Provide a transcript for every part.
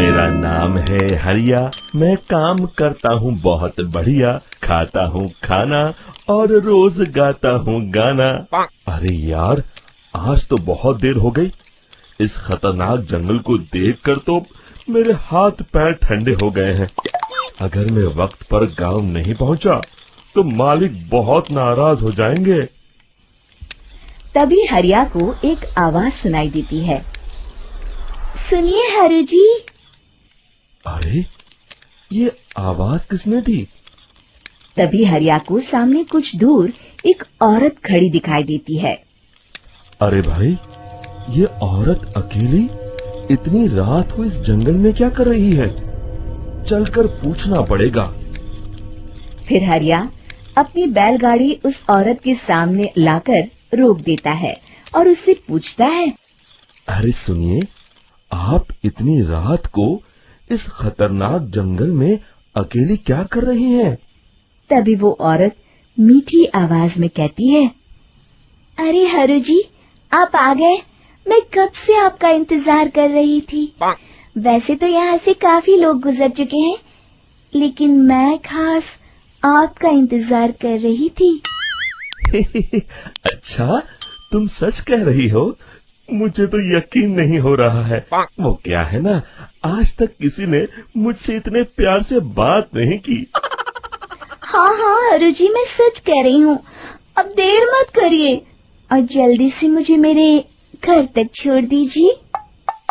मेरा नाम है हरिया, मैं काम करता हूँ बहुत बढ़िया, खाता हूँ खाना और रोज गाता हूँ गाना। अरे यार, आज तो बहुत देर हो गई। इस खतरनाक जंगल को देखकर तो मेरे हाथ पैर ठंडे हो गए हैं। अगर मैं वक्त पर गांव नहीं पहुंचा तो मालिक बहुत नाराज हो जाएंगे। तभी हरिया को एक आवाज सुनाई देती है। सुनिए हरु जी। अरे, ये आवाज किसने दी? तभी हरिया को सामने कुछ दूर एक औरत खड़ी दिखाई देती है। अरे भाई, ये औरत अकेली इतनी रात को इस जंगल में क्या कर रही है? चलकर पूछना पड़ेगा। फिर हरिया अपनी बैलगाड़ी उस औरत के सामने लाकर रोक देता है और उससे पूछता है। अरे सुनिए, आप इतनी रात को इस खतरनाक जंगल में अकेली क्या कर रही हैं? तभी वो औरत मीठी आवाज में कहती है, अरे हरु जी, आप आ गए। मैं कब से आपका इंतजार कर रही थी। वैसे तो यहाँ से काफी लोग गुजर चुके हैं, लेकिन मैं खास आपका इंतजार कर रही थी। अच्छा, तुम सच कह रही हो? मुझे तो यकीन नहीं हो रहा है। वो क्या है ना, आज तक किसी ने मुझसे इतने प्यार से बात नहीं की। हाँ हाँ हरु जी, मैं सच कह रही हूँ। अब देर मत करिए और जल्दी से मुझे मेरे घर तक छोड़ दीजिए।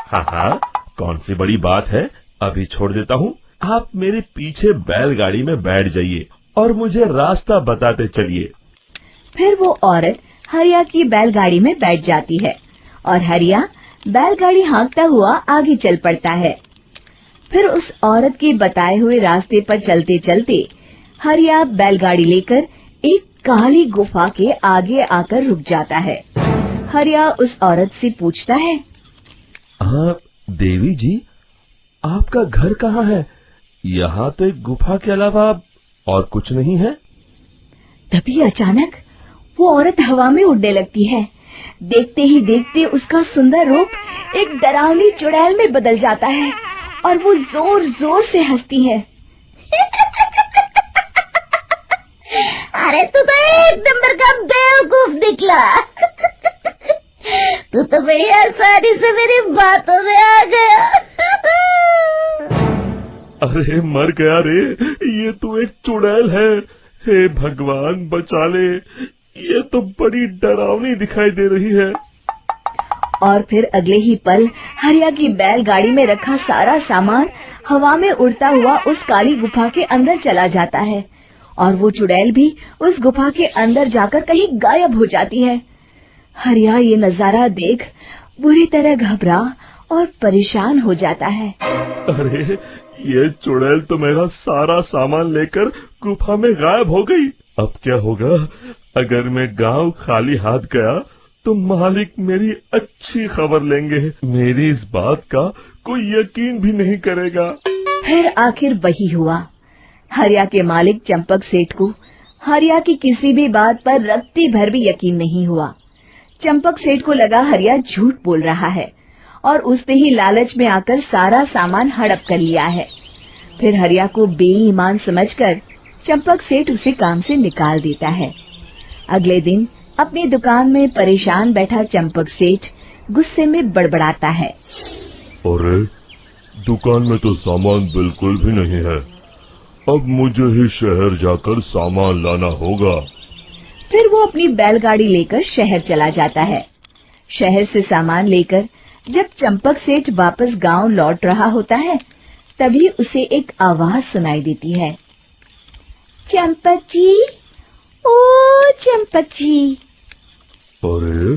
हाँ हाँ, कौन सी बड़ी बात है, अभी छोड़ देता हूँ। आप मेरे पीछे बैलगाड़ी में बैठ जाइए और मुझे रास्ता बताते चलिए। फिर वो औरत हरिया की बैलगाड़ी में बैठ जाती है और हरिया बैलगाड़ी हाँकता हुआ आगे चल पड़ता है। फिर उस औरत के बताए हुए रास्ते पर चलते चलते हरिया बैलगाड़ी लेकर एक काली गुफा के आगे आकर रुक जाता है। हरिया उस औरत से पूछता है, हाँ देवी जी, आपका घर कहाँ है? यहाँ तो एक गुफा के अलावा और कुछ नहीं है। तभी अचानक वो औरत हवा में उड़ने लगती है। देखते ही देखते उसका सुंदर रूप एक डरावनी चुड़ैल में बदल जाता है और वो जोर जोर से हंसती है। अरे तू तो एक नंबर का बेवकूफ निकला। तू तो बड़ी आसानी से मेरी बातों में आ गया। अरे मर गया रे, ये तो एक चुड़ैल है। हे भगवान बचा ले, ये तो बड़ी डरावनी दिखाई दे रही है। और फिर अगले ही पल हरिया की बैलगाड़ी में रखा सारा सामान हवा में उड़ता हुआ उस काली गुफा के अंदर चला जाता है और वो चुड़ैल भी उस गुफा के अंदर जाकर कहीं गायब हो जाती है। हरिया ये नजारा देख बुरी तरह घबरा और परेशान हो जाता है। अरे, ये चुड़ैल तो मेरा सारा सामान लेकर गुफा में गायब हो गई। अब क्या होगा? अगर मैं गांव खाली हाथ गया तो मालिक मेरी अच्छी खबर लेंगे। मेरी इस बात का कोई यकीन भी नहीं करेगा। फिर आखिर वही हुआ। हरिया के मालिक चंपक सेठ को हरिया की किसी भी बात पर रत्ती भर भी यकीन नहीं हुआ। चंपक सेठ को लगा हरिया झूठ बोल रहा है और उसने ही लालच में आकर सारा सामान हड़प कर लिया है। फिर हरिया को बेईमान समझकर चंपक सेठ उसे काम से निकाल देता है। अगले दिन अपनी दुकान में परेशान बैठा चंपक सेठ गुस्से में बड़बड़ाता है। अरे, दुकान में तो सामान बिल्कुल भी नहीं है। अब मुझे ही शहर जाकर सामान लाना होगा। फिर वो अपनी बैलगाड़ी लेकर शहर चला जाता है। शहर से सामान लेकर जब चंपक सेठ वापस गांव लौट रहा होता है, तभी उसे एक आवाज सुनाई देती है। चंपक जी, ओ चंपक जी। अरे,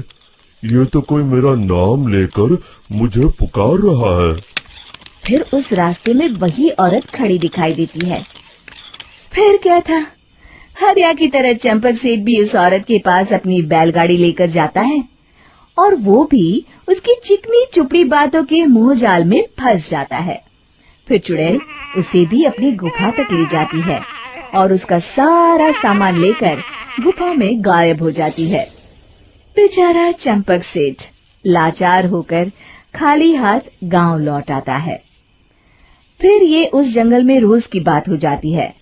ये तो कोई मेरा नाम लेकर मुझे पुकार रहा है। फिर उस रास्ते में वही औरत खड़ी दिखाई देती है। फिर क्या था, हरिया की तरह चंपक सेठ भी उस औरत के पास अपनी बैलगाड़ी लेकर जाता है और वो भी उसकी चिकनी चुपड़ी बातों के मुंह जाल में फंस जाता है। फिर चुड़ैल उसे भी अपनी गुफा तक ले जाती है और उसका सारा सामान लेकर गुफा में गायब हो जाती है। बेचारा चंपक सेठ लाचार होकर खाली हाथ गांव लौट आता है। फिर ये उस जंगल में रोज की बात हो जाती है।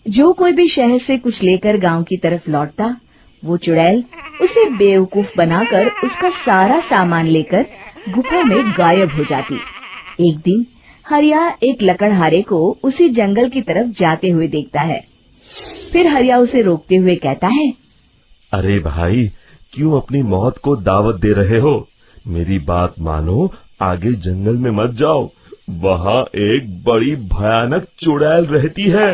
जो कोई भी शहर से कुछ लेकर गांव की तरफ लौटता, वो चुड़ैल उसे बेवकूफ बनाकर उसका सारा सामान लेकर गुफा में गायब हो जाती। एक दिन हरिया एक लकड़हारे को उसी जंगल की तरफ जाते हुए देखता है। फिर हरिया उसे रोकते हुए कहता है, अरे भाई, क्यों अपनी मौत को दावत दे रहे हो? मेरी बात मानो, आगे जंगल में मत जाओ, वहाँ एक बड़ी भयानक चुड़ैल रहती है।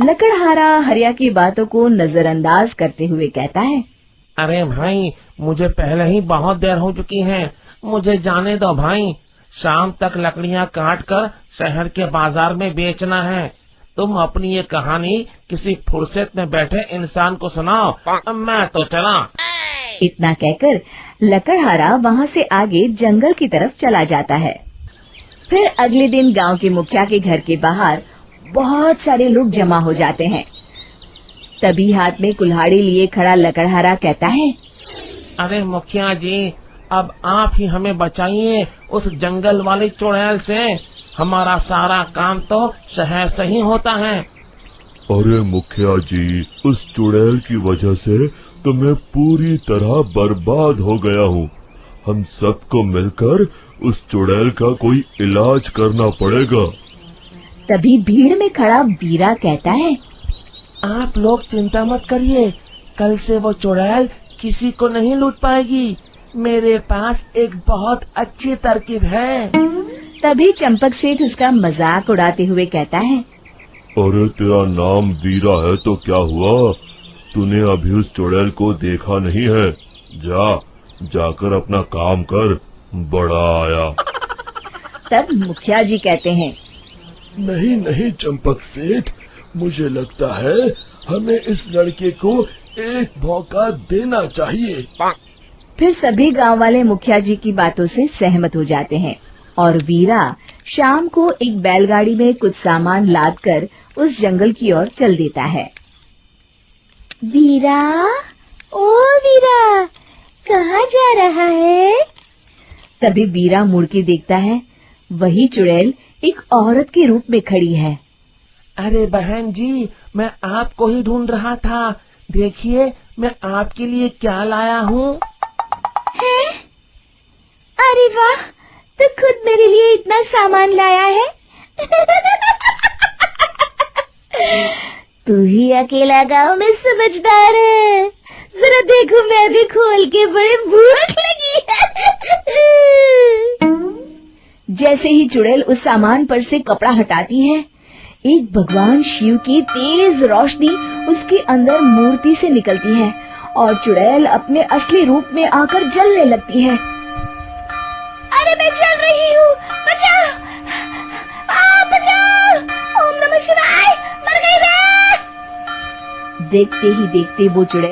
लकड़हारा हरिया की बातों को नजरअंदाज करते हुए कहता है, अरे भाई, मुझे पहले ही बहुत देर हो चुकी है, मुझे जाने दो भाई। शाम तक लकड़ियाँ काट कर शहर के बाजार में बेचना है। तुम अपनी ये कहानी किसी फुर्सत में बैठे इंसान को सुनाओ, मैं तो चला। इतना कहकर लकड़हारा वहाँ से आगे जंगल की तरफ चला जाता है। फिर अगले दिन गांव के मुखिया के घर के बाहर बहुत सारे लोग जमा हो जाते हैं। तभी हाथ में कुल्हाड़ी लिए खड़ा लकड़हारा कहता है, अरे मुखिया जी, अब आप ही हमें बचाइए उस जंगल वाली चुड़ैल से। हमारा सारा काम तो शहर से ही होता है। अरे मुखिया जी, उस चुड़ैल की वजह से तो मैं पूरी तरह बर्बाद हो गया हूँ। हम सबको मिलकर उस चुड़ैल का कोई इलाज करना पड़ेगा। तभी भीड़ में खड़ा वीरा कहता है, आप लोग चिंता मत करिए, कल से वो चुड़ैल किसी को नहीं लूट पाएगी। मेरे पास एक बहुत अच्छी तरकीब है। तभी चंपक सेठ उसका मजाक उड़ाते हुए कहता है, अरे तेरा नाम वीरा है तो क्या हुआ? तूने अभी उस चुड़ैल को देखा नहीं है? जाकर अपना काम कर, बड़ा आया। तब मुखिया जी कहते हैं, नहीं चंपक सेठ, मुझे लगता है हमें इस लड़के को एक मौका देना चाहिए। फिर सभी गांव वाले मुखिया जी की बातों से सहमत हो जाते हैं और वीरा शाम को एक बैलगाड़ी में कुछ सामान लादकर उस जंगल की ओर चल देता है। वीरा, ओ वीरा, कहाँ जा रहा है? तभी वीरा मुड़ के देखता है, वही चुड़ैल एक औरत के रूप में खड़ी है। अरे बहन जी, मैं आपको ही ढूंढ रहा था। देखिए, मैं आपके लिए क्या लाया हूँ। है? अरे वाह, तो खुद मेरे लिए इतना सामान लाया है। तू ही अकेला गांव में समझदार है। जरा देखो, मैं भी खोल के, बड़े भूख लगी है। जैसे ही चुड़ैल उस सामान पर से कपड़ा हटाती है, एक भगवान शिव की तेज रोशनी उसके अंदर मूर्ति से निकलती है और चुड़ैल अपने असली रूप में आकर जलने लगती है। अरे मैं जल रही हूँ, बचाओ! बचाओ! ओम नमः शिवाय, मर गई मैं! देखते ही देखते वो चुड़ैल